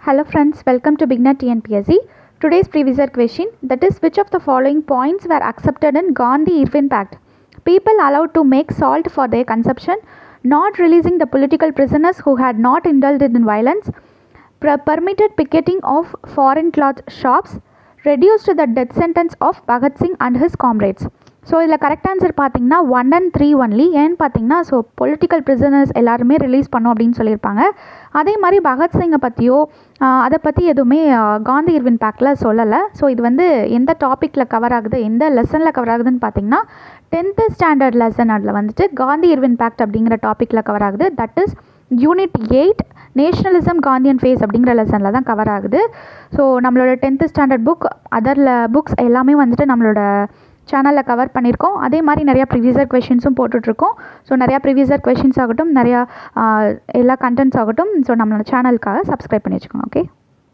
Hello friends, welcome to BigNet TNPSC. Today's previous year question, that is, which of the following points were accepted in Gandhi-Irvin Pact? People allowed to make salt for their consumption, not releasing the political prisoners who had not indulged in violence, permitted picketing of foreign cloth shops, reduced the death sentence of Bhagat Singh and his comrades. So இதில் correct answer பார்த்தீங்கன்னா 1 and 3 only. ஏன்னு பார்த்தீங்கன்னா political prisoners எல்லாருமே release பண்ணோம் அப்படின்னு சொல்லியிருப்பாங்க. அதே மாதிரி பகத்சிங்கை பற்றியோ அதை பற்றி எதுவுமே காந்தி இர்வின் பேக்டில் சொல்லலை. ஸோ இது எந்த டாப்பிக்கில் கவர் ஆகுது, எந்த லெசனில் கவர் ஆகுதுன்னு பார்த்தீங்கன்னா 10th ஸ்டாண்டர்ட் லெசன். அதில் காந்தி இர்வின் பேக்ட் அப்படிங்கிற டாப்பிக்கில் கவர் ஆகுது. That is unit 8 nationalism Gandhian phase அப்படிங்கிற லெசனில் தான் கவர் ஆகுது. ஸோ நம்மளோட 10th ஸ்டாண்டர்ட் புக், அதரில் புக்ஸ் எல்லாமே நம்மளோட சேனலில் கவர் பண்ணியிருக்கோம். அதே மாதிரி நிறையா ப்ரீவியஸ் இயர் கொஷின்ஸும் போட்டுட்ருக்கோம். ஸோ நிறையா ப்ரீவியஸ் இயர் கொஷின்ஸ் ஆகட்டும், நிறையா எல்லா கண்டென்ட்ஸ் ஆகட்டும், ஸோ நம்மளோட சேனலுக்காக சப்ஸ்கிரைப் பண்ணி வச்சுக்கோங்க. ஓகே.